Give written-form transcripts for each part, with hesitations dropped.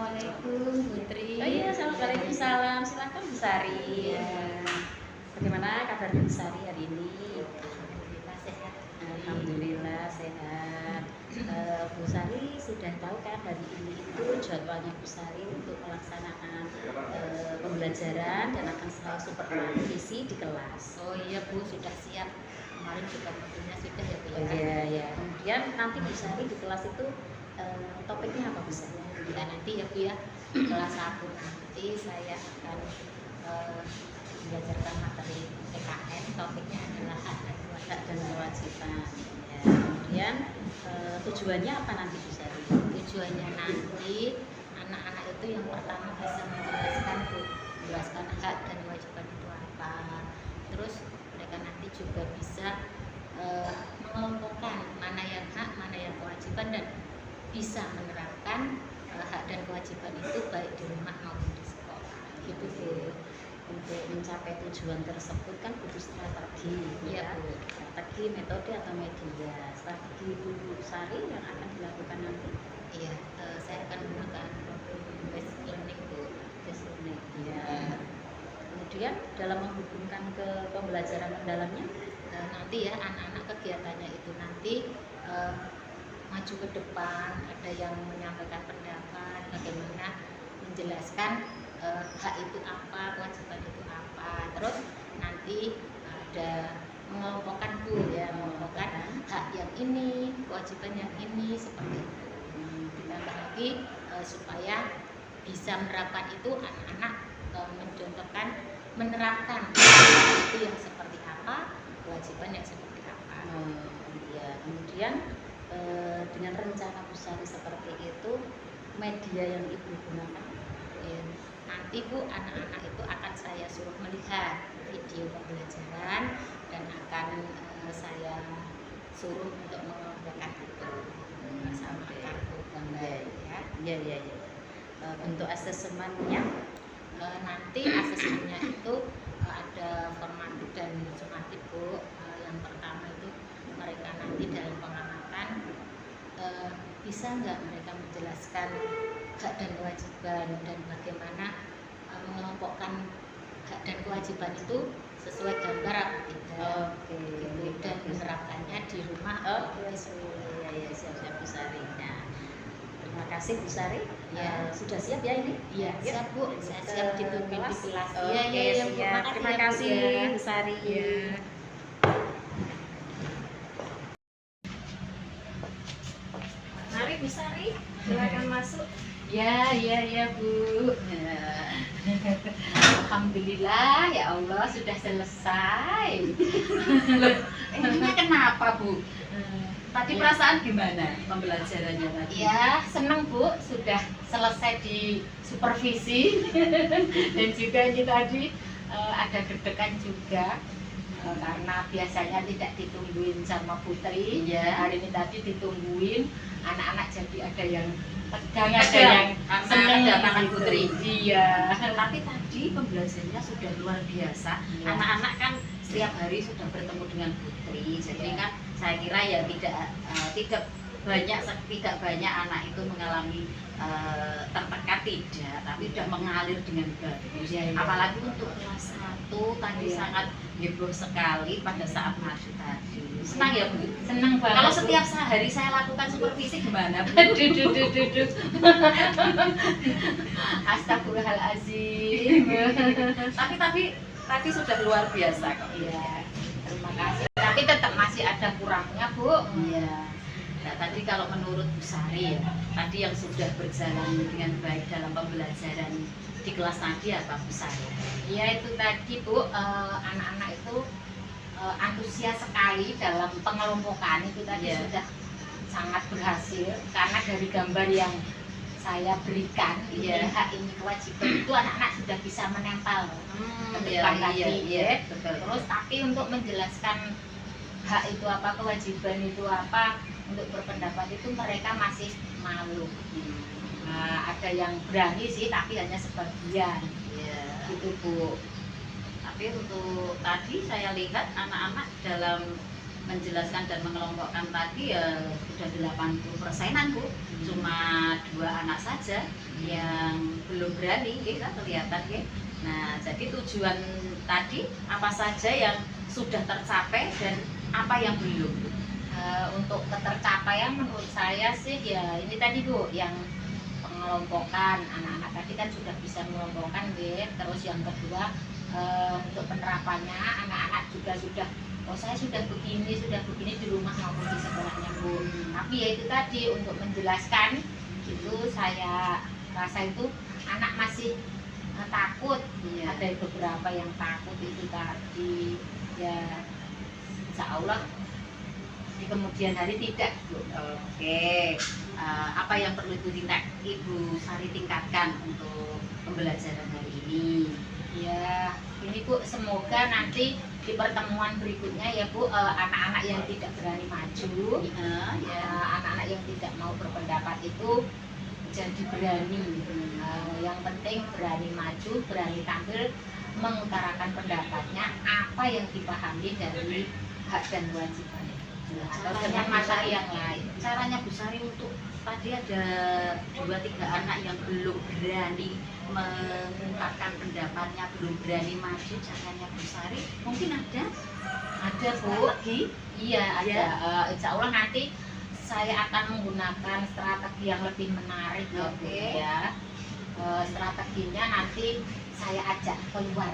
Assalamualaikum Putri. Oh iya, Waalaikumsalam. Silakan Bu Sari. Ya, Bagaimana kabarnya Bu Sari hari ini? Alhamdulillah sehat. Alhamdulillah sehat. Bu Sari sudah tahu kan hari ini itu jadwalnya Bu Sari untuk pelaksanaan pembelajaran dan akan selalu supervisi di kelas. Oh iya Bu, sudah siap. Kemarin juga tentunya sudah ya Bu Oh ya. iya ya. Kemudian nanti Bu Sari di kelas itu topiknya apa Bu Sari? Ya nanti ya Bu ya, kelas 1 nanti saya akan belajarkan materi PKN. Topiknya adalah hak dan kewajiban. Dan kewajiban. Ya. Kemudian tujuannya apa nanti Bu Sari? Tujuannya nanti anak-anak itu yang pertama bisa menjelaskan hak dan kewajiban itu apa. Terus mereka nanti juga bisa mengelompokkan mana yang hak, mana yang kewajiban, dan bisa menerapkan hak dan kewajiban itu baik di rumah maupun di sekolah. Gitu Bu. Untuk mencapai tujuan tersebut kan butuh strategi, Iya Bu. strategi, metode atau media. Strategi Bu Sari yang akan dilakukan nanti. Iya, saya akan menggunakan program basic learning Bu. Basic learning. Ya. Kemudian dalam menghubungkan ke pembelajaran mendalamnya, nanti ya anak-anak kegiatannya itu nanti maju ke depan, ada yang menyampaikan pendapat, bagaimana menjelaskan hak itu apa, kewajiban itu apa. Terus nanti ada mengelompokkan Bu ya, mengelompokkan hak yang ini, kewajiban yang ini, seperti itu. Ditambah lagi supaya bisa menerapkan itu, anak-anak mencontohkan menerapkan itu yang seperti apa, kewajiban yang seperti apa. Ya. Kemudian dengan rencana Bu Sari seperti itu, media yang Ibu gunakan, Ya, nanti Bu, anak-anak itu akan saya suruh melihat video pembelajaran dan akan saya suruh untuk mengelompokkan itu sama kartu gambar ya. Ya. Untuk asesmennya, nanti asesmennya itu ada formatif dan sumatif Bu. Yang pertama itu mereka nanti dalam pengamatan bisa nggak mereka menjelaskan hak dan kewajiban dan bagaimana mengelompokkan hak dan kewajiban itu sesuai gambar atau tidak. Gitu. Dan menerapkannya di rumah atau di sekolah. Ya, siap-siap Bu Sari. Nah, terima kasih Bu Sari. Ya. Sudah siap ya ini? Iya, siap Bu. Saya siap ditungguin di kelas. Iya, siap. Terima kasih Bu Sari. Ya. Mari Bu Sari, silakan masuk. Ya Bu. Alhamdulillah ya Allah sudah selesai. Ini kenapa Bu? Tadi perasaan gimana pembelajarannya tadi? Ya senang Bu, sudah selesai di supervisi dan juga ini tadi ada deg-degan juga karena biasanya tidak ditungguin sama Putri. Iya. Hari ini tadi ditungguin, anak-anak jadi ada yang tegang, ada Tegang, yang karena seneng kedatangan gitu. Putri. Iya. Tapi tadi pembelajarannya sudah luar biasa. Iya. Anak-anak kan setiap hari sudah bertemu dengan Putri, jadi Iya. kan saya kira ya tidak banyak anak itu mengalami tertekan, tidak, tapi sudah mengalir dengan bagus. Iya. Apalagi untuk kelas 1 tadi Iya. sangat heboh sekali pada saat maju tadi. Senang ya Bu? Senang banget. Kalau Bu. setiap hari saya lakukan supervisi gimana Bu? Duh. Astagfirullahaladzim. Tapi sudah luar biasa kok. Iya, terima kasih. Tapi tetap masih ada kurangnya Bu. Iya. Nah, tadi kalau menurut Bu Sari ya, tadi yang sudah berjalan dengan baik dalam pembelajaran di kelas tadi apa Bu Sari? Iya itu tadi Bu, anak-anak itu antusias sekali dalam pengelompokan itu tadi. Iya. Sudah sangat berhasil karena dari gambar yang saya berikan, Iya. ini hak, ini kewajiban, itu anak-anak sudah bisa menempel ke depan tadi. Iya, betul. Terus tapi untuk menjelaskan hak itu apa, kewajiban itu apa, untuk berpendapat itu mereka masih malu. Nah, ada yang berani sih, tapi hanya sebagian. Iya. Gitu Bu. Tapi untuk tadi saya lihat anak-anak dalam menjelaskan dan mengelompokkan tadi ya sudah 80%-an Bu. Cuma 2 anak saja yang belum berani, ya kelihatan ya. Nah, jadi tujuan tadi apa saja yang sudah tercapai dan apa yang belum? Untuk ketercapaian menurut saya sih ya ini tadi Bu, yang pengelompokan anak-anak tadi kan sudah bisa mengelompokkan ya. Terus yang kedua untuk penerapannya anak-anak juga sudah, oh saya sudah begini di rumah maupun di sekolahnya Bu. Tapi ya itu tadi untuk menjelaskan itu saya rasa itu anak masih takut. Iya. Ada beberapa yang takut itu tadi ya, insya Allah di kemudian hari tidak Bu. Oke. Apa yang perlu Ibu Sari tingkatkan untuk pembelajaran hari ini? Ya ini Bu, semoga nanti di pertemuan berikutnya ya Bu, anak-anak yang tidak berani maju, ya anak-anak yang tidak mau berpendapat itu jadi berani. Yang penting berani maju, berani tampil, mengutarakan pendapatnya, apa yang dipahami dari hak dan kewajiban atau dengan materi yang lain. Caranya Bu Sari untuk tadi ada 2-3 anak yang belum berani mengungkapkan pendapatnya, belum berani maju, caranya Bu Sari mungkin ada Bu. strategi? Iya ada. Insya Allah nanti saya akan menggunakan strategi yang lebih menarik ya Bu ya. Strateginya nanti saya ajak keluar.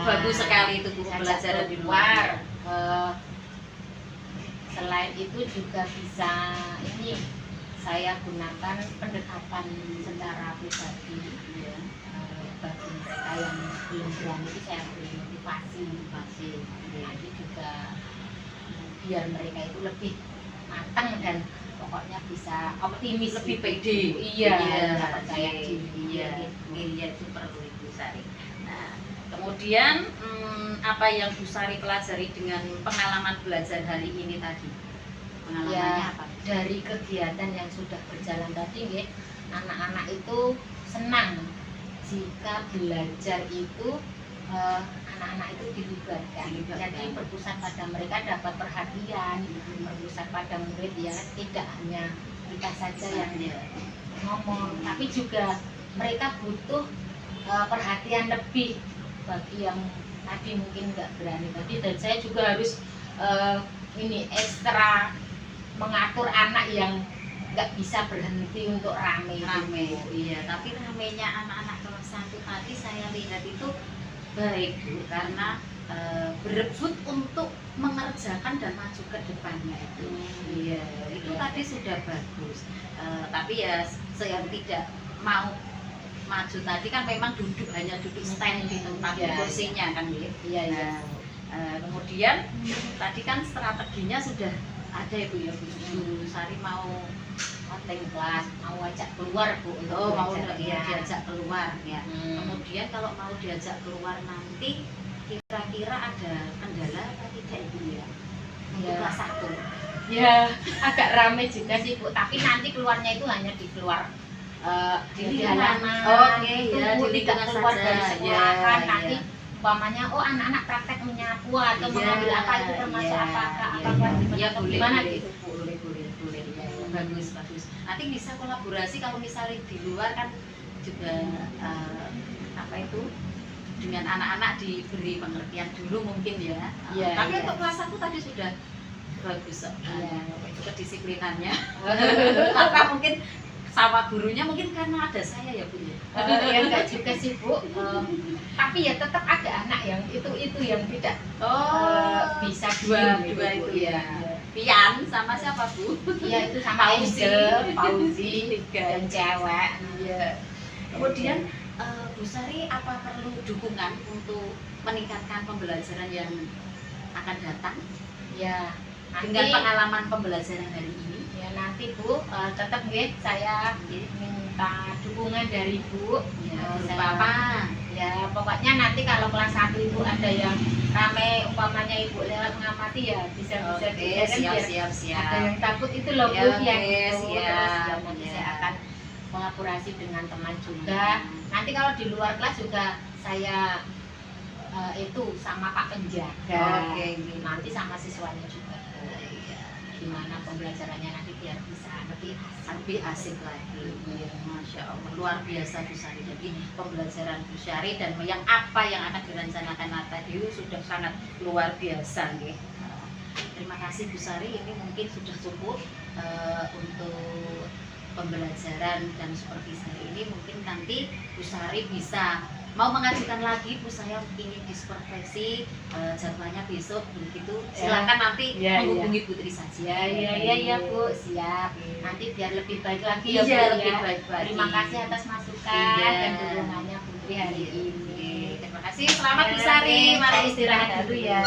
Bagus sekali itu Bu, pembelajaran di luar. Selain itu juga bisa ini saya gunakan pendekatan secara pribadi ya. Bagi mereka yang belum berani itu saya beri motivasi. Nanti juga biar mereka itu lebih matang dan pokoknya bisa optimis, lebih gitu. pede. Iya, percaya diri. Iya itu perlu Ibu Sari. Nah, kemudian apa yang Bu Sari pelajari dengan pengalaman belajar hari ini tadi? Pengalamannya Ya, apa? dari kegiatan yang sudah berjalan tadi ya, anak-anak itu senang jika belajar itu anak-anak itu dilibatkan. Jadi berpusat pada mereka dapat perhatian, berpusat pada murid ya, tidak hanya kita saja yang ngomong, tapi juga mereka butuh perhatian lebih bagi yang tadi mungkin nggak berani tadi, dan saya juga harus ini ekstra mengatur anak yang nggak bisa berhenti untuk rame. Iya, tapi ramenya anak-anak kelas 1 tadi saya lihat itu baik Bu, karena berebut untuk mengerjakan dan maju ke depannya itu. Iya, itu tadi sudah bagus. Tapi ya saya tidak mau maju tadi kan memang hanya duduk stand di tempat kursinya kan ya. Iya. Kemudian tadi kan strateginya sudah ada ya Bu ya, Bu Sari mau Konten kelas, mau ajak keluar Bu untuk mau belajarnya. diajak keluar ya. Kemudian kalau mau diajak keluar nanti kira-kira ada kendala apa tidak Ibu ya? Untuk kelas 1. Ya, agak rame juga sih Bu, tapi nanti keluarnya itu hanya di keluar di halaman. Oke, itu ya, Bu, di tidak lingkungan keluar saja. dari sekolahan. Ya, Nanti umpamanya anak-anak praktek menyapu atau mengambil apa itu termasuk apakah gimana gitu Bu. Boleh. Bagus. Nanti bisa kolaborasi kalau misalnya di luar kan juga apa itu dengan anak-anak diberi pengertian dulu mungkin ya. Tapi untuk kelas 1 tadi sudah bagus. Itu kedisiplinannya. Karena mungkin sama gurunya mungkin karena ada saya ya Bu ya. Ya enggak juga sih Bu. Tapi ya tetap ada anak yang itu yang tidak bisa dua gitu, itu ya. Pian sama siapa Bu? Iya itu sama Fauzi dan cewek. Iya. Kemudian Bu Sari apa perlu dukungan untuk meningkatkan pembelajaran yang akan datang? Ya, dengan pengalaman pembelajaran hari ini. Ya nanti Bu, tetap saya minta dukungan dari Bu. Berupa apa? Ya pokoknya nanti kalau kelas 1 Ibu ada yang ramai umpamanya Ibu lewat mengamati ya bisa siap. Ada yang takut itu loh Bu yang itu. Siap. Nanti saya akan kolaborasi dengan teman juga. Nanti kalau di luar kelas juga saya itu sama Pak Penjaga. Nanti sama siswanya juga. gimana pembelajarannya nanti biar bisa lebih asik lagi. Ya, Masya Allah, luar biasa Bu Sari. Jadi pembelajaran Bu Sari dan yang apa yang akan direncanakan tadi sudah sangat luar biasa nih. Terima kasih Bu Sari, ini mungkin sudah cukup untuk pembelajaran, dan seperti saya ini mungkin nanti Bu Sari bisa mau mengajukan lagi, Bu saya ingin disupervisi jadwalnya besok begitu, silakan nanti menghubungi Putri saja. Ya Bu, siap. Nanti biar lebih baik lagi ya Bu. Iya, lebih baik lagi. Terima kasih atas masukan Iya. dan dukungannya Putri hari ini. Terima kasih, selamat Bu Sari, mari istirahat dulu ya.